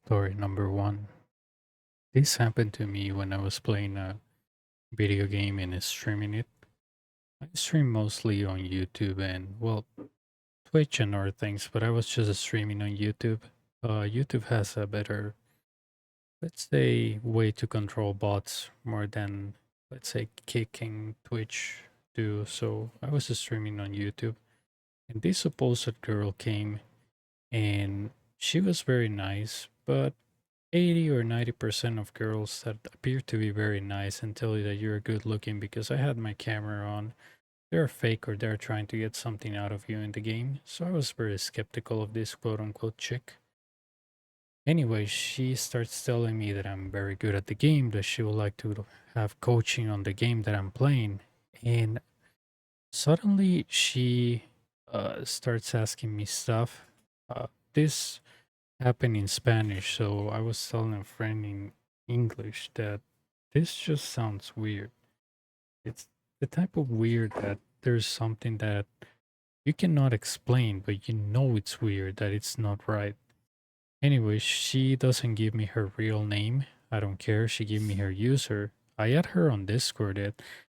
Story number one. This happened to me when I was playing a video game and streaming it. I stream mostly on YouTube and, well, Twitch and other things, but I was just streaming on YouTube. YouTube has a better, let's say, way to control bots more than, let's say, kicking Twitch do. So I was streaming on YouTube, and this supposed girl came and she was very nice, but 80 or 90% of girls that appear to be very nice and tell you that you're good looking because I had my camera on, they're fake or they're trying to get something out of you in the game. So I was very skeptical of this quote unquote chick. Anyway, she starts telling me that I'm very good at the game, that she would like to have coaching on the game that I'm playing. And suddenly she starts asking me stuff. This happened in Spanish, so I was telling a friend in English that this just sounds weird. It's the type of weird that there's something that you cannot explain, but you know it's weird, that it's not right. Anyway, she doesn't give me her real name. I don't care. She gave me her user. I add her on Discord.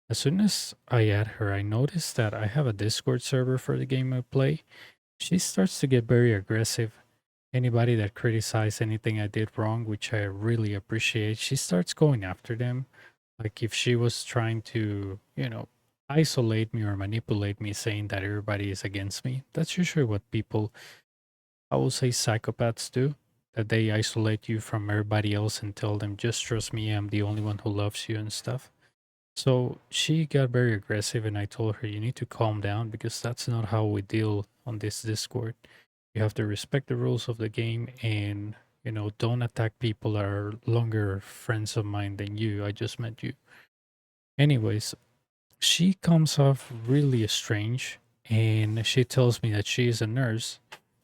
As soon as I add her, I notice that I have a Discord server for the game I play. She starts to get very aggressive. Anybody that criticizes anything I did wrong, which I really appreciate, she starts going after them. Like if she was trying to, isolate me or manipulate me, saying that everybody is against me. That's usually what people, I will say, psychopaths do. That they isolate you from everybody else and tell them, just trust me, I'm the only one who loves you and stuff. So she got very aggressive, and I told her, you need to calm down because that's not how we deal on this Discord. You have to respect the rules of the game and, don't attack people that are longer friends of mine than you. I just met you. Anyways, she comes off really strange and she tells me that she is a nurse,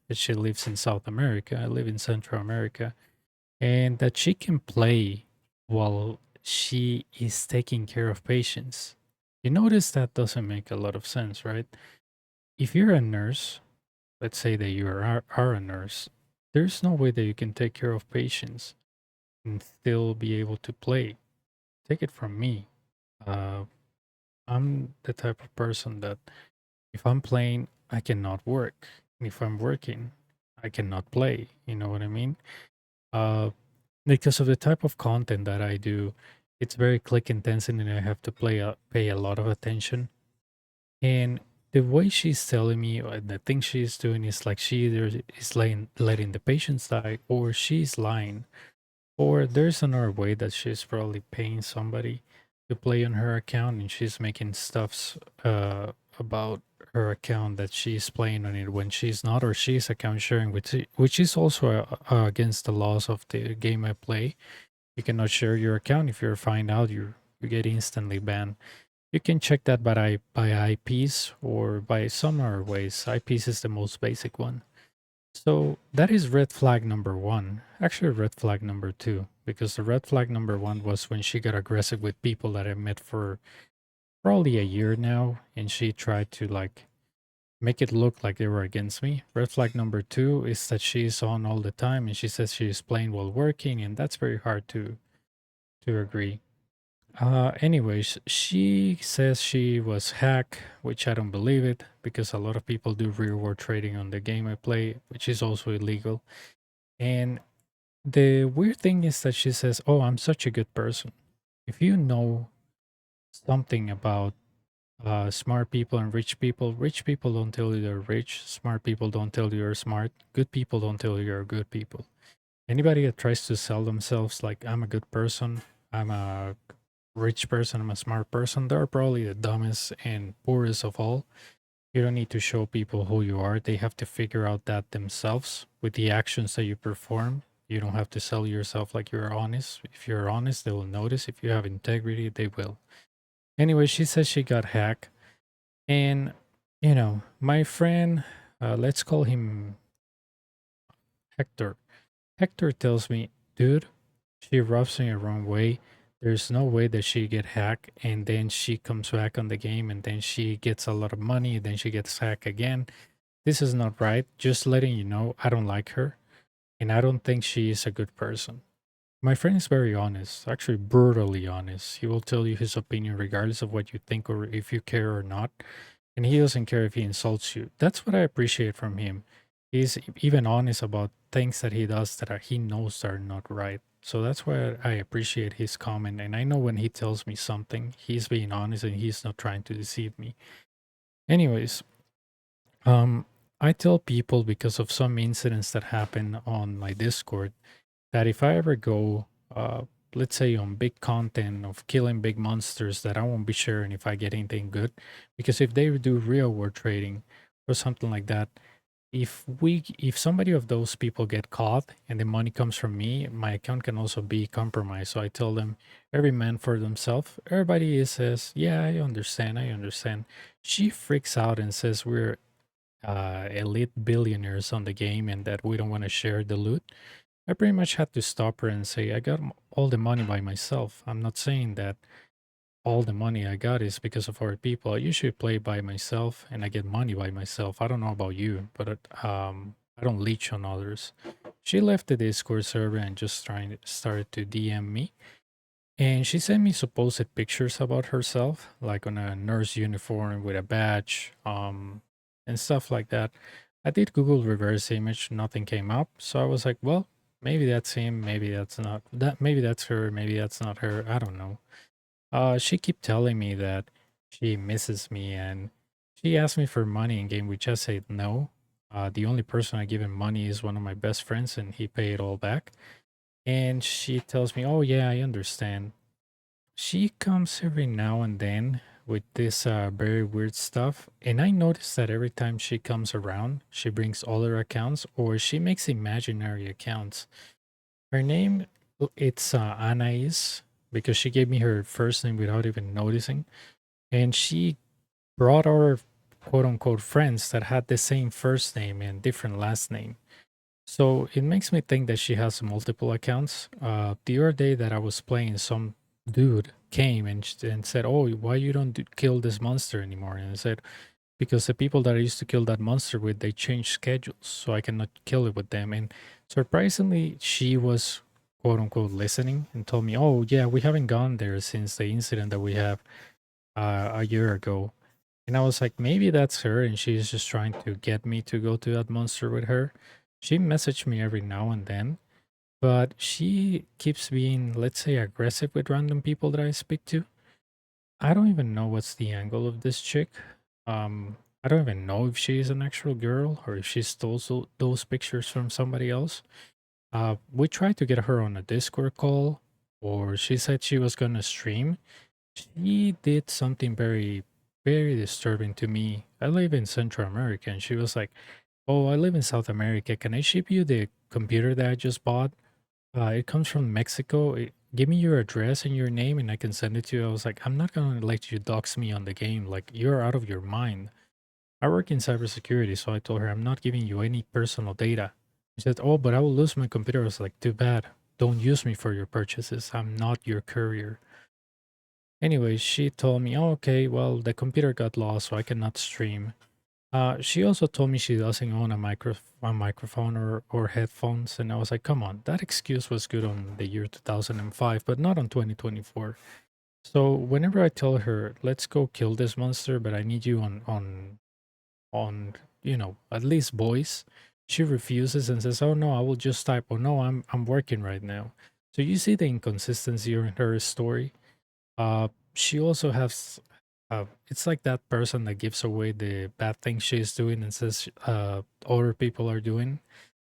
that she lives in South America. I live in Central America, and that she can play while she is taking care of patients. You notice that doesn't make a lot of sense, right? If you're a nurse, let's say that are a nurse, there's no way that you can take care of patients and still be able to play. Take it from me. Uh, I'm the type of person that if I'm playing, I cannot work. And if I'm working, I cannot play. You know what I mean? Uh, because of the type of content that I do, it's very click intensive and I have to pay a lot of attention. And the way she's telling me, the thing she's doing is like she either is letting the patients die or she's lying. Or there's another way that she's probably paying somebody to play on her account and she's making stuffs about her account that she's playing on it when she's not, or she's account sharing, which is also against the laws of the game I play. You cannot share your account. If you're find out, you get instantly banned. You can check that by IPs or by some other ways. IPs is the most basic one. So that is red flag number one. Actually, red flag number two, because the red flag number one was when she got aggressive with people that I met for probably a year now, and she tried to like make it look like they were against me. Red flag number two is that she's on all the time and she says she's playing while working, and that's very hard to agree. Anyways, she says she was hacked, which I don't believe it because a lot of people do reward trading on the game I play, which is also illegal. And the weird thing is that she says, "Oh, I'm such a good person." If you know something about smart people and rich people don't tell you they're rich. Smart people don't tell you you're smart. Good people don't tell you you're good people. Anybody that tries to sell themselves like I'm a good person, I'm a rich person, I'm a smart person, they're probably the dumbest and poorest of all. You don't need to show people who you are. They have to figure out that themselves with the actions that you perform. You don't have to sell yourself like you're honest. If you're honest, they will notice. If you have integrity, they will. Anyway, she says she got hacked. And, my friend, let's call him Hector. Hector tells me, dude, she rubs me the wrong way. There's no way that she get hacked and then she comes back on the game and then she gets a lot of money and then she gets hacked again. This is not right. Just letting you know, I don't like her. and I don't think she is a good person. My friend is very honest, actually brutally honest. He will tell you his opinion regardless of what you think or if you care or not. And he doesn't care if he insults you. That's what I appreciate from him. He's even honest about things that he does that he knows are not right. So that's why I appreciate his comment. And I know when he tells me something, he's being honest and he's not trying to deceive me. Anyways, um, I tell people because of some incidents that happen on my Discord that if I ever go, let's say on big content of killing big monsters, that I won't be sharing if I get anything good, because if they do real world trading or something like that, if somebody of those people get caught and the money comes from me, my account can also be compromised. So I tell them, every man for themselves. Everybody says, yeah, I understand, I understand. She freaks out and says we're elite billionaires on the game and that we don't want to share the loot. I pretty much had to stop her and say, I got all the money by myself. I'm not saying that all the money I got is because of other people. I usually play by myself and I get money by myself. I don't know about you, but I don't leech on others. She left the Discord server and just started to DM me. And she sent me supposed pictures about herself, like on a nurse uniform with a badge, and stuff like that. I did Google reverse image, nothing came up. So I was like, well, maybe that's him, maybe that's not that, maybe that's her, maybe that's not her. I don't know. She kept telling me that she misses me and she asked me for money in game, which I said no. The only person I give him money is one of my best friends, and he paid it all back. And she tells me, "Oh yeah, I understand." She comes every now and then with this very weird stuff, and I notice that every time she comes around, she brings other accounts or she makes imaginary accounts. Her name, it's Anais, because she gave me her first name without even noticing, and she brought our quote unquote friends that had the same first name and different last name. So it makes me think that she has multiple accounts. The other day that I was playing, some dude came and said, "Oh, why you don't kill this monster anymore?" And I said, "Because the people that I used to kill that monster with, they changed schedules, so I cannot kill it with them." And surprisingly, she was quote unquote listening and told me, "Oh, yeah, we haven't gone there since the incident that we have a year ago." And I was like, maybe that's her, and she's just trying to get me to go to that monster with her. She messaged me every now and then, but she keeps being, let's say, aggressive with random people that I speak to. I don't even know what's the angle of this chick. I don't even know if she's an actual girl or if she stole those pictures from somebody else. We tried to get her on a Discord call, or she said she was gonna stream. She did something very, very disturbing to me. I live in Central America, and she was like, "Oh, I live in South America. Can I ship you the computer that I just bought? It comes from Mexico. Give me your address and your name, and I can send it to you." I was like, "I'm not gonna let you dox me on the game. Like, you're out of your mind." I work in cybersecurity, so I told her, "I'm not giving you any personal data." She said, "Oh, but I will lose my computer." I was like, "Too bad. Don't use me for your purchases. I'm not your courier." Anyways, she told me, "Oh, okay, well, the computer got lost, so I cannot stream." She also told me she doesn't own a microphone or headphones, and I was like, "Come on, that excuse was good on the year 2005, but not on 2024." So whenever I tell her, "Let's go kill this monster, but I need you on at least voice," she refuses and says, "Oh no, I will just type. Oh no, I'm working right now." So you see the inconsistency in her story. She also has it's like that person that gives away the bad things she's doing and says other people are doing.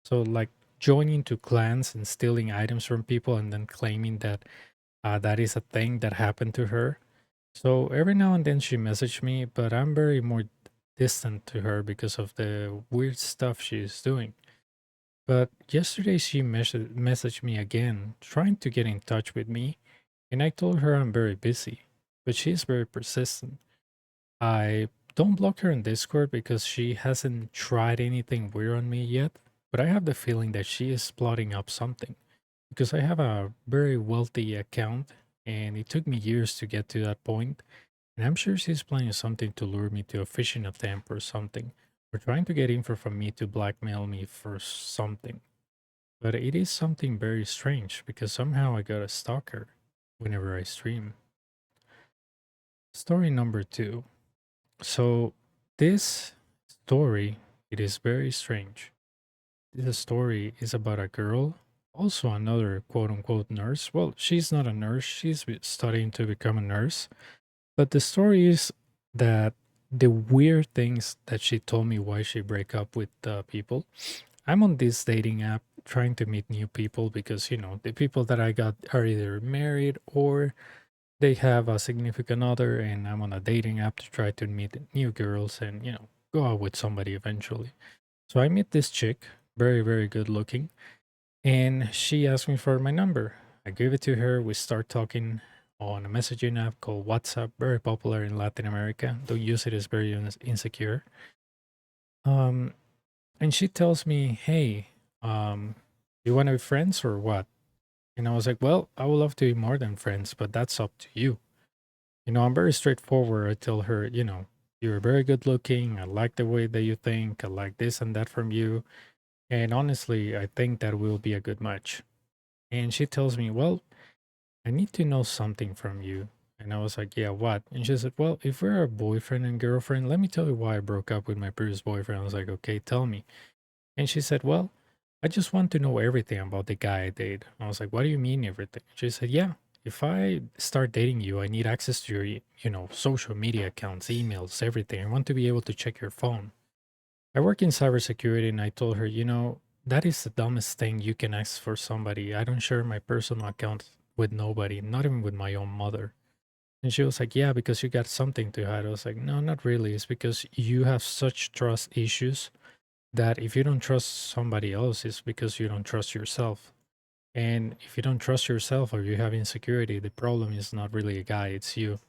So like joining to clans and stealing items from people and then claiming that that is a thing that happened to her. So every now and then she messaged me, but I'm very more distant to her because of the weird stuff she's doing. But yesterday she messaged me again, trying to get in touch with me, and I told her I'm very busy, but she's very persistent. I don't block her on Discord because she hasn't tried anything weird on me yet, but I have the feeling that she is plotting up something because I have a very wealthy account and it took me years to get to that point, and I'm sure she's planning something to lure me to a fishing attempt or something, or trying to get info from me to blackmail me for something. But it is something very strange because somehow I got a stalker whenever I stream. Story number two. So this story, it is very strange. This story is about a girl, also another quote unquote nurse. Well, she's not a nurse, she's studying to become a nurse. But the story is that the weird things that she told me why she break up with people. I'm on this dating app trying to meet new people because, the people that I got are either married or they have a significant other, and I'm on a dating app to try to meet new girls and, go out with somebody eventually. So I meet this chick, very, very good looking, and she asked me for my number. I gave it to her. We start talking on a messaging app called WhatsApp, very popular in Latin America. Don't use it, it's very insecure. Um, and she tells me, "Hey, you want to be friends or what?" And I was like, "Well, I would love to be more than friends, but that's up to you." I'm very straightforward. I tell her, you're very good looking. I like the way that you think. I like this and that from you. And honestly, I think that will be a good match. And she tells me, well, I need to know something from you. And I was like, yeah, what? And she said, well, if we're a boyfriend and girlfriend, let me tell you why I broke up with my previous boyfriend. I was like, okay, tell me. And she said, well, I just want to know everything about the guy I date. I was like, what do you mean everything? She said, yeah, if I start dating you, I need access to your, social media accounts, emails, everything. I want to be able to check your phone. I work in cybersecurity and I told her, that is the dumbest thing you can ask for somebody. I don't share my personal account with nobody, not even with my own mother. And she was like, yeah, because you got something to hide. I was like, no, not really. It's because you have such trust issues that if you don't trust somebody else, it's because you don't trust yourself. And if you don't trust yourself or you have insecurity, the problem is not really a guy, it's you.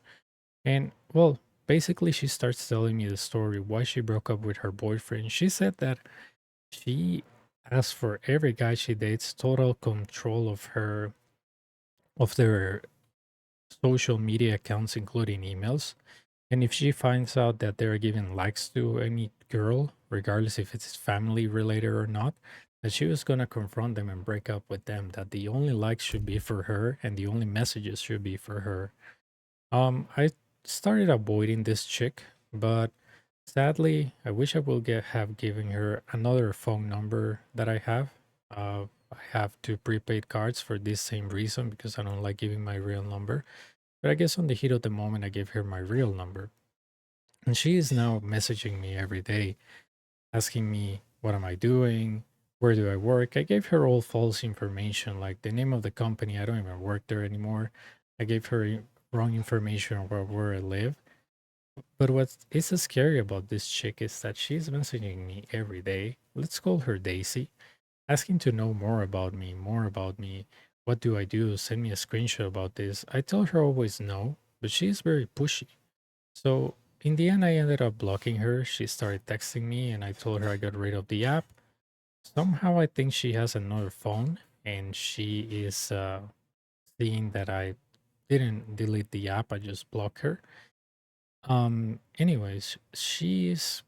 And well, basically, she starts telling me the story why she broke up with her boyfriend. She said that she asks for every guy she dates total control of their social media accounts, including emails. And if she finds out that they're giving likes to any girl, regardless if it's family related or not, that she was gonna confront them and break up with them. That the only likes should be for her and the only messages should be for her. I started avoiding this chick, but sadly, I wish I will have given her another phone number that I have. I have two prepaid cards for this same reason because I don't like giving my real number. But I guess on the heat of the moment, I gave her my real number. And she is now messaging me every day, asking me, what am I doing? Where do I work? I gave her all false information, like the name of the company. I don't even work there anymore. I gave her wrong information about where I live. But what is so scary about this chick is that she's messaging me every day. Let's call her Daisy, asking to know more about me, more about me. What do I do? Send me a screenshot about this. I tell her always no, but she's very pushy. So in the end, I ended up blocking her. She started texting me, and I told her I got rid of the app. Somehow, I think she has another phone, and she is seeing that I didn't delete the app. I just blocked her. Anyways, she's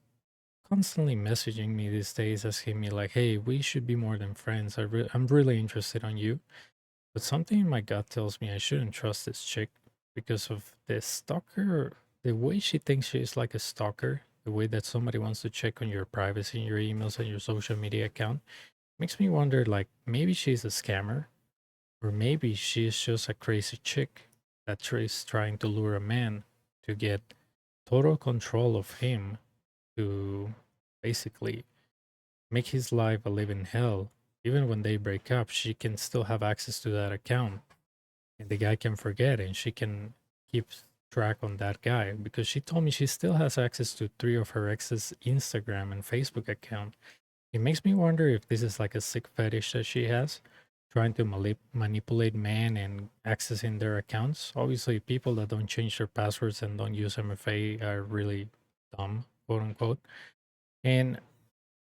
constantly messaging me these days, asking me like, "Hey, we should be more than friends. I'm really interested on you." But something in my gut tells me I shouldn't trust this chick because of the stalker, the way she thinks she is like a stalker, the way that somebody wants to check on your privacy and your emails and your social media account makes me wonder like maybe she's a scammer or maybe she's just a crazy chick that is trying to lure a man to get total control of him to basically make his life a living hell. Even when they break up, she can still have access to that account and the guy can forget and she can keep track on that guy because she told me she still has access to three of her ex's Instagram and Facebook account. It makes me wonder if this is like a sick fetish that she has, trying to manipulate men and accessing their accounts. Obviously, people that don't change their passwords and don't use MFA are really dumb, quote unquote. And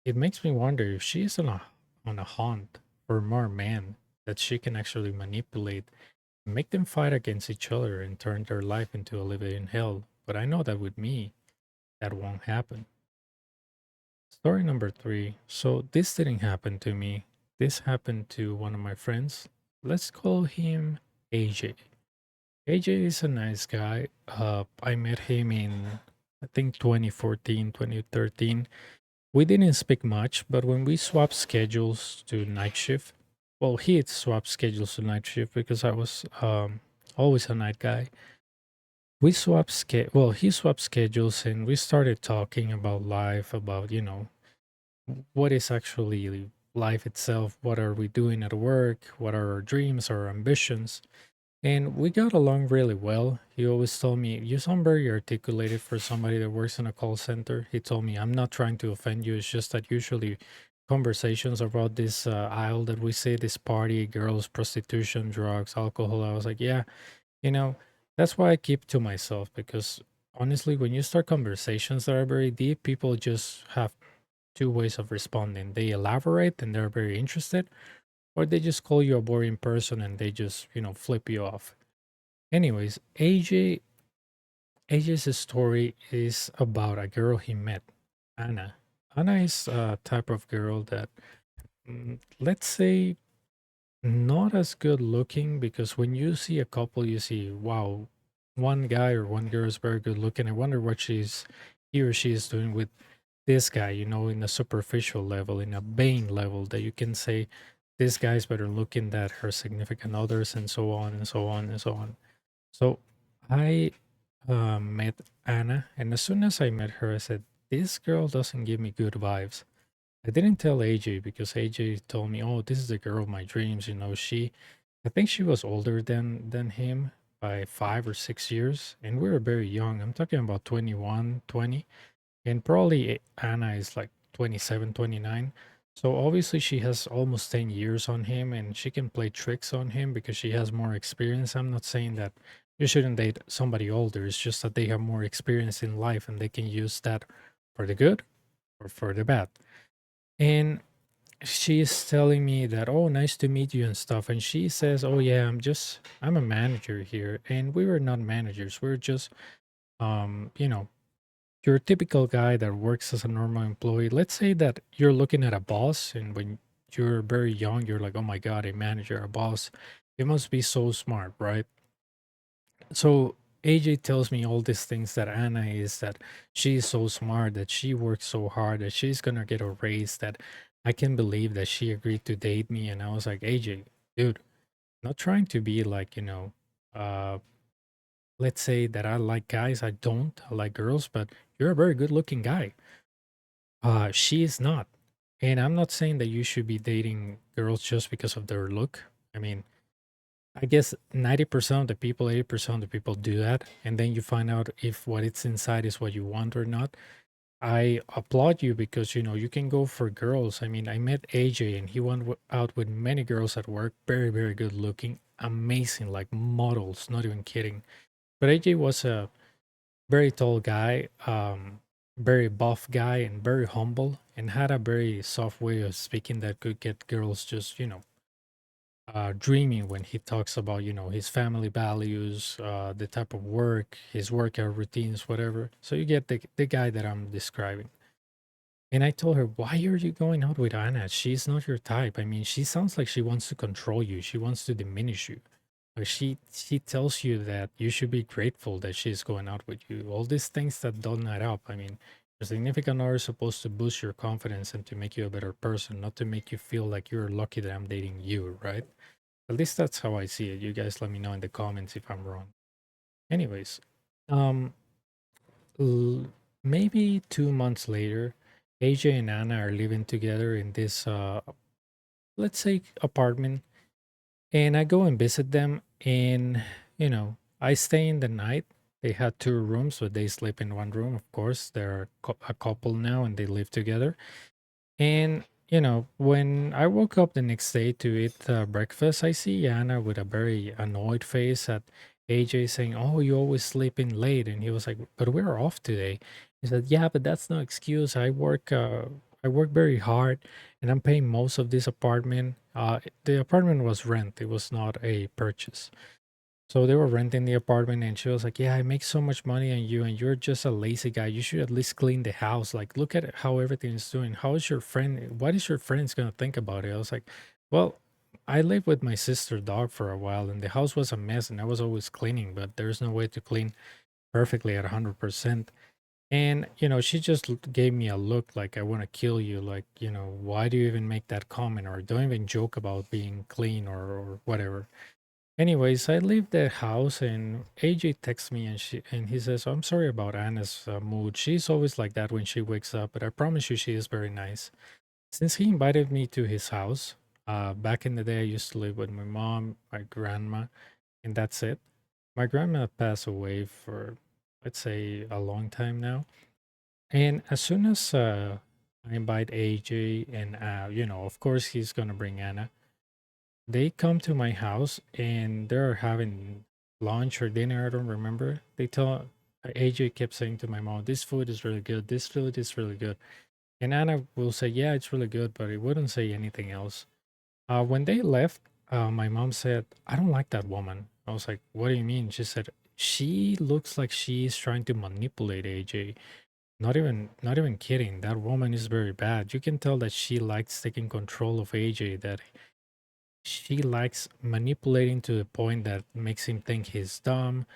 it makes me wonder if she's on a hunt for more men that she can actually manipulate, make them fight against each other and turn their life into a living hell. But I know that with me, that won't happen. Story number three. So this didn't happen to me. This happened to one of my friends. Let's call him AJ. AJ is a nice guy. I met him in, I think, 2014, 2013. We didn't speak much, but when we swapped schedules to night shift, well, he had swapped schedules to night shift because I was always a night guy. We swapped well, he swapped schedules and we started talking about life, about, what is actually life itself, what are we doing at work, what are our dreams, our ambitions. And we got along really well. He always told me, "You sound very articulated for somebody that works in a call center." He told me, "I'm not trying to offend you. It's just that usually conversations about this aisle that we see, this party, girls, prostitution, drugs, alcohol." I was like, "Yeah, you know, that's why I keep to myself because honestly, when you start conversations that are very deep, people just have two ways of responding. They elaborate and they're very interested, or they just call you a boring person and they just, flip you off." Anyways, AJ's story is about a girl he met, Anna. Anna is a type of girl that, let's say, not as good looking because when you see a couple, you see, wow, one guy or one girl is very good looking. I wonder what he or she is doing with this guy, in a superficial level, in a vain level that you can say this guy's better looking than her significant others, and so on and so on and so on. So I met Anna, and as soon as I met her, I said, "This girl doesn't give me good vibes." I didn't tell AJ because AJ told me, "Oh, this is the girl of my dreams." I think she was older than him by 5 or 6 years, and we were very young. I'm talking about 21, 20, and probably Anna is like 27, 29. So obviously she has almost 10 years on him and she can play tricks on him because she has more experience. I'm not saying that you shouldn't date somebody older. It's just that they have more experience in life and they can use that for the good or for the bad. And she's telling me that, "Oh, nice to meet you," and stuff. And she says, "Oh yeah, I'm a manager here." And we were not managers. We're just um, you know, your typical guy that works as a normal employee. Let's say that you're looking at a boss, and when you're very young, you're like, "Oh my God, a manager, a boss. It must be so smart, right?" So AJ tells me all these things that Anna is, that she's so smart, that she works so hard, that she's gonna get a raise, that I can believe that she agreed to date me. And I was like, "AJ, dude, not trying to be like, uh, let's say that I like guys. I don't. I like girls, but you're a very good looking guy. She is not. And I'm not saying that you should be dating girls just because of their look. I mean, I guess 90% of the people, 80% of the people do that. And then you find out if what it's inside is what you want or not. I applaud you because, you can go for girls. I mean, I met AJ and he went out with many girls at work, very, very good looking, amazing, like models, not even kidding. But AJ was a very tall guy, very buff guy, and very humble, and had a very soft way of speaking that could get girls just, dreaming when he talks about, his family values, the type of work, his workout routines, whatever. So you get the guy that I'm describing. And I told her, "Why are you going out with Anna? She's not your type. I mean, she sounds like she wants to control you. She wants to diminish you. Like she tells you that you should be grateful that she's going out with you. All these things that don't add up. I mean, your significant other is supposed to boost your confidence and to make you a better person, not to make you feel like you're lucky that I'm dating you, right? At least that's how I see it. You guys let me know in the comments if I'm wrong. Anyways, um, l- maybe 2 months later, AJ and Anna are living together in this, let's say, apartment. And I go and visit them, and I stay in the night. They had two rooms, but they sleep in one room. Of course, they're a couple now, and they live together. And when I woke up the next day to eat breakfast, I see Anna with a very annoyed face at AJ, saying, "Oh, you always sleep in late." And he was like, "But we're off today." He said, "Yeah, but that's no excuse. I work very hard, and I'm paying most of this apartment. The apartment was rent; it was not a purchase." So they were renting the apartment, and she was like, "Yeah, I make so much money on you, and you're just a lazy guy. You should at least clean the house. Like, look at how everything is doing. How is your friend? What is your friends gonna think about it?" I was like, Well, I lived with my sister dog for a while, and the house was a mess, and I was always cleaning, but there's no way to clean perfectly at 100%. And, she just gave me a look like, I want to kill you. Like, why do you even make that comment? Or don't even joke about being clean or whatever. Anyways, I leave the house and AJ texts me and he says, I'm sorry about Anna's mood. She's always like that when she wakes up, but I promise you she is very nice. Since he invited me to his house, back in the day, I used to live with my mom, my grandma, and that's it. My grandma passed away for, let's say, a long time now. And as soon as I invite AJ, and, of course, he's going to bring Anna, they come to my house and they're having lunch or dinner. I don't remember. They tell AJ kept saying to my mom, "This food is really good. This food is really good." And Anna will say, "Yeah, it's really good," but it wouldn't say anything else. When they left, my mom said, "I don't like that woman." I was like, "What do you mean?" She said, "She looks like she's trying to manipulate AJ." Not even kidding. That woman is very bad. You can tell that she likes taking control of AJ, that she likes manipulating to the point that makes him think he's dumb,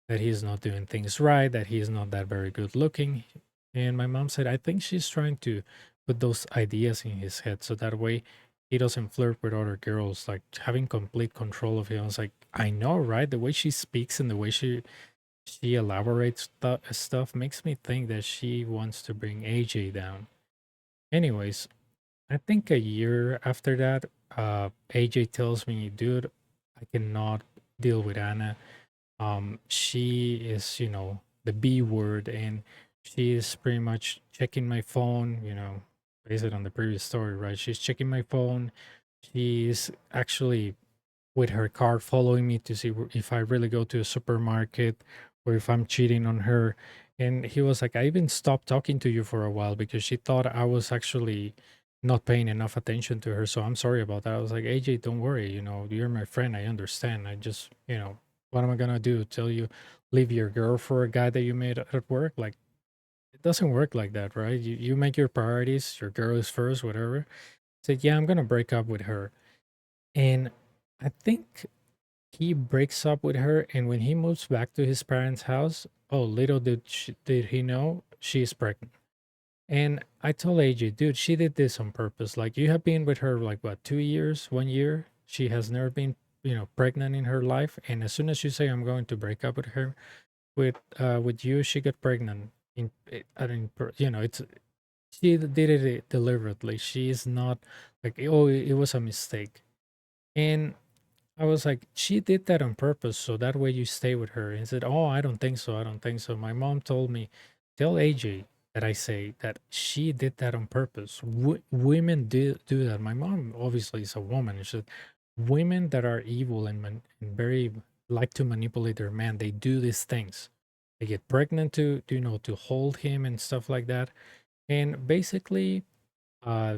that he's not doing things right, that he's not that very good looking. And my mom said, I think she's trying to put those ideas in his head so that way he doesn't flirt with other girls, like having complete control of him. I was like, I know, right? The way she speaks and the way she elaborates stuff makes me think that she wants to bring AJ down. Anyways, I think a year after that, AJ tells me, dude, I cannot deal with Anna. She is, the B word, and she is pretty much checking my phone, based on the previous story, right? She's checking my phone. She's actually with her car following me to see if I really go to a supermarket or if I'm cheating on her. And he was like, I even stopped talking to you for a while because she thought I was actually not paying enough attention to her. So I'm sorry about that. I was like, AJ, don't worry. You're my friend. I understand. I just, what am I going to do? Tell you, leave your girl for a guy that you made at work? Like, it doesn't work like that, right? You make your priorities, your girl is first, whatever. Said, yeah, I'm going to break up with her. And I think he breaks up with her, and when he moves back to his parents' house, oh, little did he know she's pregnant. And I told AJ, dude, she did this on purpose. Like, you have been with her like what, 2 years, 1 year? She has never been, pregnant in her life. And as soon as you say I'm going to break up with her, with you, she got pregnant. It's she did it deliberately. She is not like, oh, it was a mistake. And I was like, she did that on purpose, so that way you stay with her. And he said, oh, I don't think so. I don't think so. My mom told me, tell AJ that I say that she did that on purpose. Women do that. My mom obviously is a woman. She said, women that are evil and very like to manipulate their man, they do these things. They get pregnant to hold him and stuff like that. And basically, uh,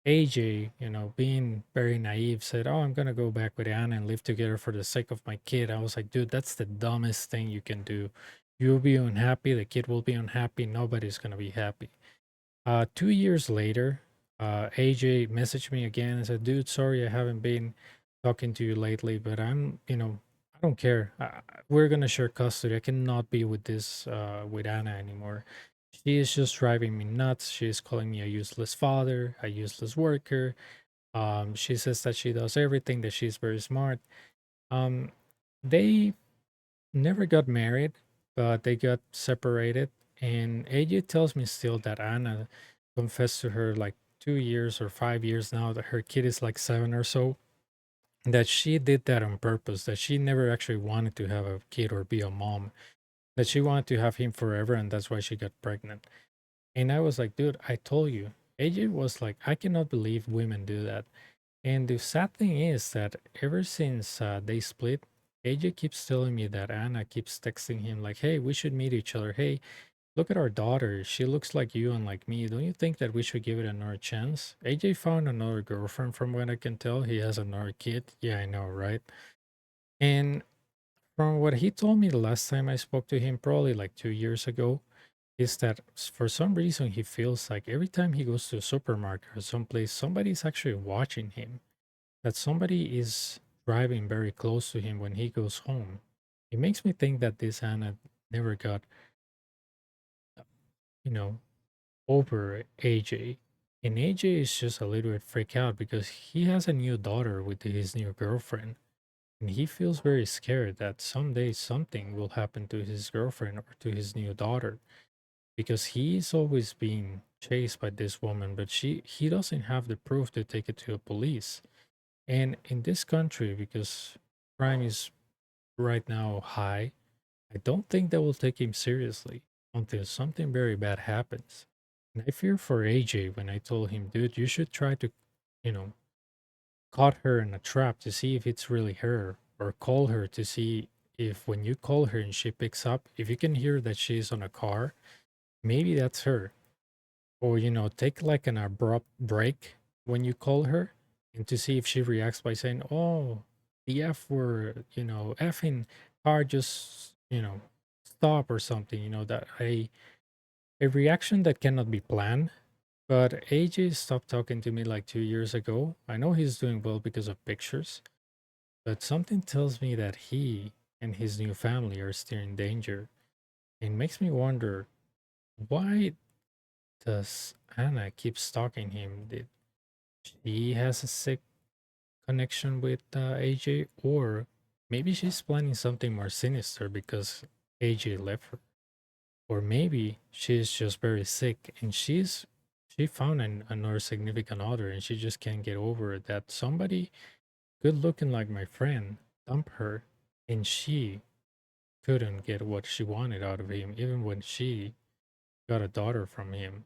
AJ, being very naive, said, "Oh, I'm gonna go back with Anna and live together for the sake of my kid." I was like, "Dude, that's the dumbest thing you can do. You'll be unhappy. The kid will be unhappy. Nobody's gonna be happy." 2 years later, AJ messaged me again and said, "Dude, sorry I haven't been talking to you lately, but I don't care. We're gonna share custody. I cannot be with with Anna anymore. She is just driving me nuts. She's calling me a useless father, a useless worker. She says that she does everything, that she's very smart." Um, they never got married, but they got separated. And AJ tells me still that Anna confessed to her like 2 years or 5 years now that her kid is like 7 or so, that she did that on purpose, that she never actually wanted to have a kid or be a mom, that she wanted to have him forever, and that's why she got pregnant. And I was like, dude, I told you. AJ was like, I cannot believe women do that. And the sad thing is that ever since they split, AJ keeps telling me that Anna keeps texting him like, "Hey, we should meet each other. Hey, look at our daughter. She looks like you and like me. Don't you think that we should give it another chance?" AJ found another girlfriend, from what I can tell. He has another kid. Yeah, I know, right? And from what he told me the last time I spoke to him, probably like 2 years ago, is that for some reason he feels like every time he goes to a supermarket or someplace, somebody's actually watching him. that somebody is driving very close to him when he goes home. It makes me think that this Anna never got, you know, over AJ. And AJ is just a little bit freaked out because he has a new daughter with his new girlfriend. And he feels very scared that someday something will happen to his girlfriend or to his new daughter because he's always being chased by this woman, but he doesn't have the proof to take it to the police. And in this country, because crime is right now high, I don't think they will take him seriously until something very bad happens. And I fear for AJ when I told him, dude, you should try to, you know, caught her in a trap to see if it's really her, or call her to see if when you call her and she picks up, if you can hear that she's on a car, maybe that's her. Or, take like an abrupt break when you call her and to see if she reacts by saying, oh, the F word, effing car just, stop or something, that a reaction that cannot be planned. But AJ stopped talking to me like 2 years ago. I know he's doing well because of pictures, but something tells me that he and his new family are still in danger. And makes me wonder, why does Anna keep stalking him? Did she has a sick connection with AJ, or maybe she's planning something more sinister because AJ left her, or maybe she's just very sick and she found another significant other and she just can't get over it that somebody good looking like my friend dumped her and she couldn't get what she wanted out of him, even when she got a daughter from him.